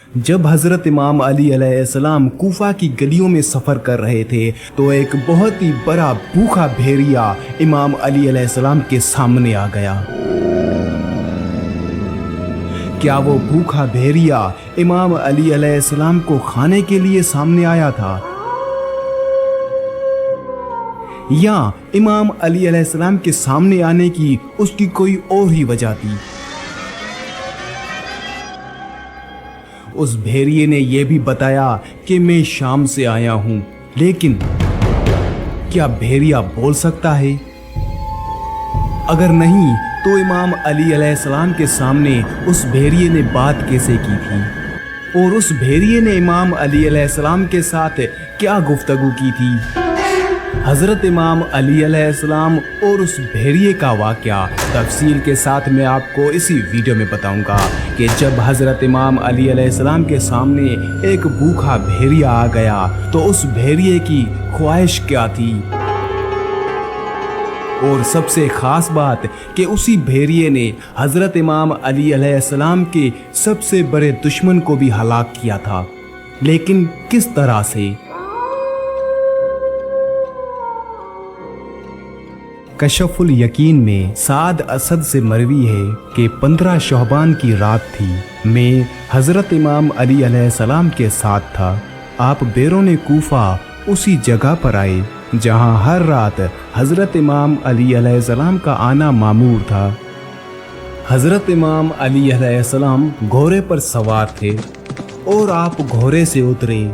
जब हजरत इमाम अली अलैहिस्सलाम कूफा की गलियों में सफ़र कर रहे थे तो एक बहुत ही बड़ा भूखा भेड़िया इमाम अली अलैहिस्सलाम के सामने आ गया। क्या वो भूखा भेड़िया इमाम अली अलैहिस्सलाम को खाने के लिए सामने आया था, या इमाम अली अलैहिस्सलाम के सामने आने की उसकी कोई और ही वजह थी? उस भेड़िए ने यह भी बताया कि मैं शाम से आया हूं, लेकिन क्या भेड़िया बोल सकता है? अगर नहीं तो इमाम अली अलैहिस्सलाम के सामने उस भेड़िए ने बात कैसे की थी, और उस भेड़िए ने इमाम अली अलैहिस्सलाम के साथ क्या गुफ्तगू की थी? हजरत इमाम अली अलैहिस्सलाम और उस भेड़िए का वाक़या तफसील के साथ मैं आपको इसी वीडियो में बताऊंगा कि जब हजरत इमाम अली अलैहिस्सलाम के सामने एक भूखा भेड़िया आ गया तो उस भेड़िए की ख्वाहिश क्या थी, और सबसे खास बात कि उसी भेड़िए ने हजरत इमाम अली अलैहिस्सलाम के सबसे बड़े दुश्मन को भी हलाक किया था, लेकिन किस तरह से? कशफुल यकीन में साद असद से मरवी है कि 15 शौबान की रात थी। मैं हज़रत इमाम अली अलैहिस्सलाम के साथ था। आप बैरून कूफा उसी जगह पर आए जहां हर रात हज़रत इमाम अली अलैहिस्सलाम का आना मामूर था। हज़रत इमाम अली अलैहिस्सलाम घोड़े पर सवार थे और आप घोड़े से उतरे।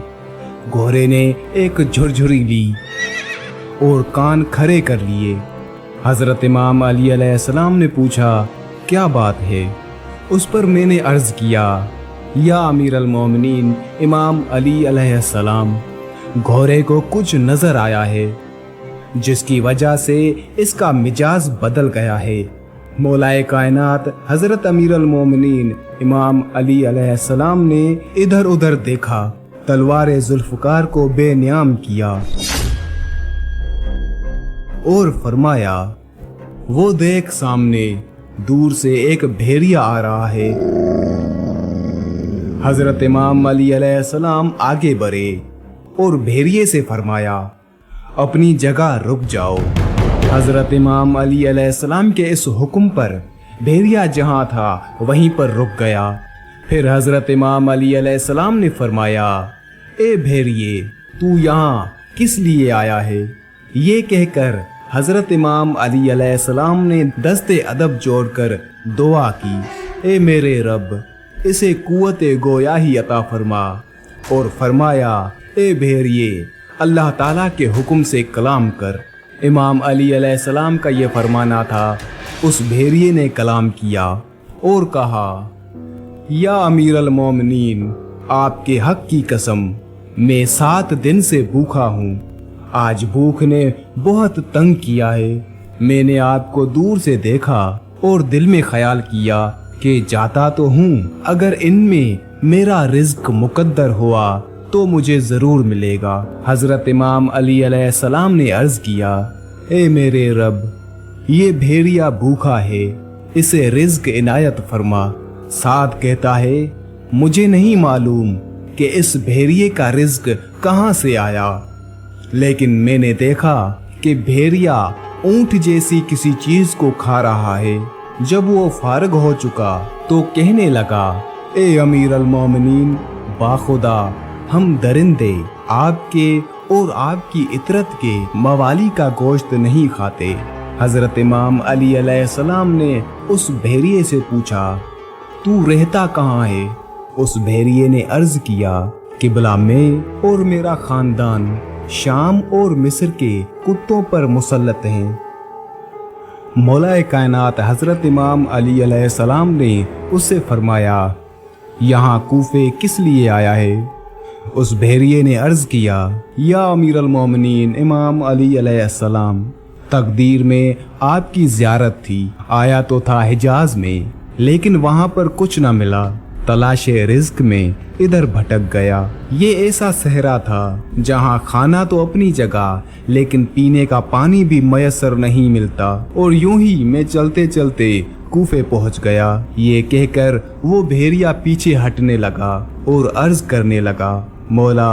घोड़े ने एक झुरझुरी ली और कान खड़े कर लिए। हज़रत इमाम अली अलैहिस्सलाम ने पूछा, क्या बात है? उस पर मैंने अर्ज़ किया, या अमीर अल-मोमिनीन इमाम अली अलैहिस्सलाम, घोड़े को कुछ नज़र आया है जिसकी वजह से इसका मिजाज बदल गया है। मौलाए कायनात हज़रत अमीर अल-मोमिनीन इमाम अली अलैहिस्सलाम ने इधर उधर देखा, तलवार जुल्फ़कार को बेनियाम किया और फरमाया, वो देख सामने दूर से एक भेड़िया आ रहा है। हजरत इमाम अली अलैहिस्सलाम आगे बढ़े और भेड़िए से फरमाया, अपनी जगह रुक जाओ। हजरत इमाम अली अलैहिस्सलाम के इस हुक्म पर भेड़िया जहां था वहीं पर रुक गया। फिर हजरत इमाम अली अलैहिस्सलाम ने फरमाया, ए भेड़िए, तू यहाँ किस लिए आया है? ये कहकर हजरत इमाम अली अलैहिस्सलाम ने दस्ते अदब जोड़कर दुआ की, ए मेरे रब, इसे कुव्वते गोया ही अता फरमा। और फरमाया, ए भेड़िए, अल्लाह ताला के हुक्म से कलाम कर। इमाम अली अलैहिस्सलाम का ये फरमाना था। उस भेड़िए ने कलाम किया और कहा, या अमीर अल-मोमिनीन, आपके हक की कसम, मैं 7 दिन से भूखा हूँ। आज भूख ने बहुत तंग किया है। मैंने आपको दूर से देखा और दिल में ख्याल किया कि जाता तो हूँ, अगर इनमें मेरा रिज्क मुकद्दर हुआ तो मुझे ज़रूर मिलेगा। हज़रत इमाम अली अलैहिस्सलाम ने अर्ज़ किया, ए मेरे रब, ये भेड़िया भूखा है, इसे रिज्क इनायत फरमा। साद कहता है, मुझे नहीं मालूम कि इस भेड़िए का रिज्क कहाँ से आया, लेकिन मैंने देखा कि भेड़िया ऊंट जैसी किसी चीज को खा रहा है। जब वो फारग हो चुका तो कहने लगा, ए अमीर अल-मोमिनीन, बाखुदा हम दरिंदे आपके और आपकी इतरत के मवाली का गोश्त नहीं खाते। हजरत इमाम अली अलैहिस्सलाम ने उस भेड़िए से पूछा, तू रहता कहाँ है? उस भेड़िए ने अर्ज किया, किबला में और मेरा खानदान शाम और मिस्र के कुत्तों पर मुसल्लत हैं। मौलाए कायनात हजरत इमाम अली अलैहिस्सलाम ने उससे फरमाया, यहाँ कूफे किस लिए आया है? उस भेड़िए ने अर्ज किया, या अमीर अल-मोमिनीन इमाम अली अलैहिस्सलाम, तकदीर में आपकी ज़ियारत थी। आया तो था हिजाज में, लेकिन वहाँ पर कुछ न मिला। तलाशे रिज्क में इधर भटक गया। ये ऐसा सहरा था जहाँ खाना तो अपनी जगह, लेकिन पीने का पानी भी मयसर नहीं मिलता। और यूं ही मैं चलते चलते कूफे पहुंच गया। ये कहकर वो भेड़िया पीछे हटने लगा और अर्ज करने लगा, मौला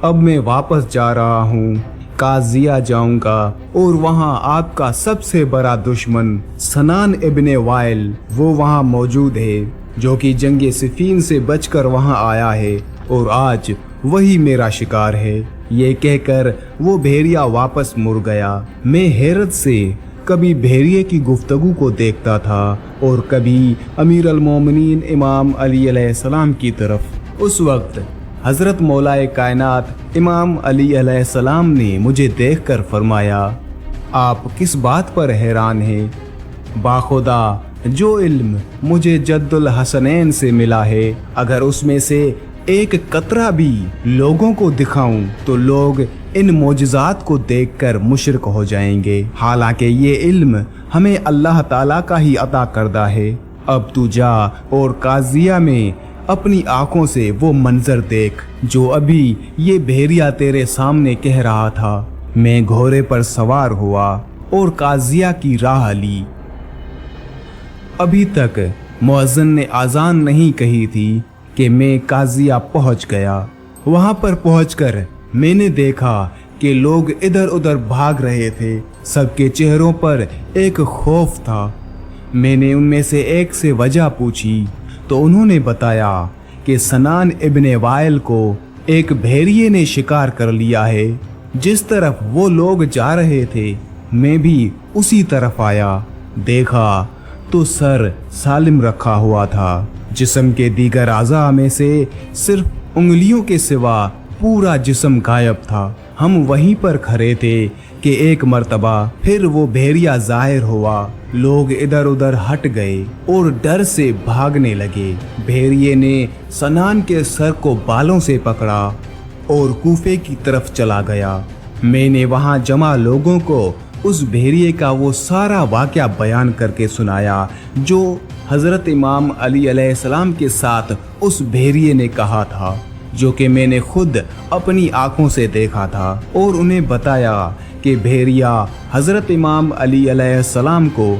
अब मैं वापस जा रहा हूँ, काजिया जाऊंगा और वहाँ आपका सबसे बड़ा दुश्मन सनान इब्ने वाइल वो वहाँ मौजूद है, जो कि जंगे सिफीन से बचकर वहाँ आया है और आज वही मेरा शिकार है। ये कहकर वो भेड़िया वापस मुड़ गया। मैं हैरत से कभी भेड़िए की गुफ्तगू को देखता था और कभी अमीर अल मोमिनीन इमाम अली अलैहिस्सलाम की तरफ। उस वक्त हज़रत मौलाए कायनात इमाम अली अलैहिस्सलाम ने मुझे देखकर फरमाया, आप किस बात पर हैरान हैं? बाखुदा जो इल्म मुझे जद्दुल हसनैन से मिला है, अगर उसमें से एक कतरा भी लोगों को दिखाऊं तो लोग इन मोजज़ात को देखकर मुशरिक हो जाएंगे। हालांकि ये इल्म हमें अल्लाह ताला का ही अता करदा है। अब तू जा और काजिया में अपनी आंखों से वो मंजर देख जो अभी ये भेड़िया तेरे सामने कह रहा था। मैं घोड़े पर सवार हुआ और काजिया की राह ली। अभी तक मुअज्जिन ने आज़ान नहीं कही थी कि मैं काजिया पहुंच गया। वहां पर पहुंचकर मैंने देखा कि लोग इधर उधर भाग रहे थे। सबके चेहरों पर एक खौफ था। मैंने उनमें से एक से वजह पूछी तो उन्होंने बताया कि सनान इब्ने वाइल को एक भेड़िए ने शिकार कर लिया है। जिस तरफ वो लोग जा रहे थे मैं भी उसी तरफ आया। देखा तो सर सालिम रखा हुआ था। जिस्म के दीगर आज़ा में से सिर्फ उंगलियों के सिवा पूरा जिस्म गायब था। हम वहीं पर खड़े थे कि एक मर्तबा फिर वो भेड़िया ज़ाहिर हुआ। लोग इधर उधर हट गए और डर से भागने लगे। भेड़िए ने सनान के सर को बालों से पकड़ा और कूफे की तरफ चला गया। मैंने वहां जमा लोगों को उस भेड़िए का वो सारा वाक़या बयान करके सुनाया जो हज़रत इमाम अली अलैहिस्सलाम के साथ उस भेड़िए ने कहा था, जो कि मैंने खुद अपनी आंखों से देखा था। और उन्हें बताया कि भेड़िया हज़रत इमाम अली अलैहिस्सलाम को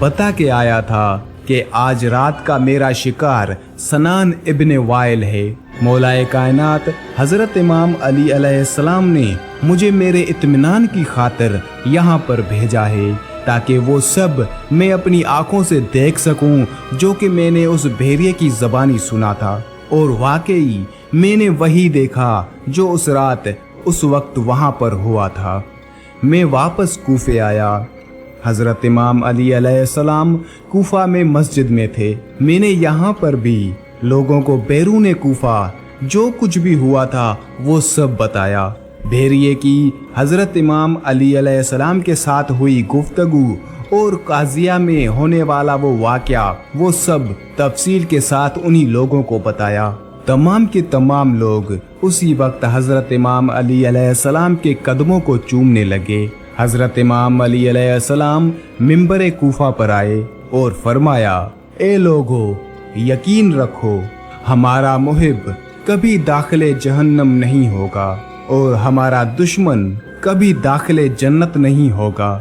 बता के आया था कि आज रात का मेरा शिकार सनान इब्ने वाइल है। मौलाए कायनात हज़रत इमाम अली अलैहिस्सलाम ने मुझे मेरे इत्मीनान की खातिर यहाँ पर भेजा है ताकि वो सब मैं अपनी आंखों से देख सकूं जो कि मैंने उस भेड़िए की ज़बानी सुना था। और वाकई मैंने वही देखा जो उस रात उस वक्त वहाँ पर हुआ था। मैं वापस कूफे आया। हज़रत इमाम अली अलैहिस्सलाम कूफा में मस्जिद में थे। मैंने यहाँ पर भी लोगों को बैरून कूफा जो कुछ भी हुआ था वो सब बताया। भेड़िए की हज़रत इमाम अली अलैहिस्सलाम के साथ हुई गुफ्तगू और काजिया में होने वाला वो वाक़या वो सब तफसील के साथ उन्हीं लोगों को बताया। तमाम के तमाम लोग उसी वक्त हज़रत इमाम अली अलैहिस्सलाम के कदमों को चूमने लगे। हज़रत इमाम अली अलैहिस्सलाम मिंबर कूफा पर आए और फरमाया, ए लोगो यकीन रखो हमारा मुहिब कभी दाखिले जहन्नम नहीं होगा और हमारा दुश्मन कभी दाखिले जन्नत नहीं होगा।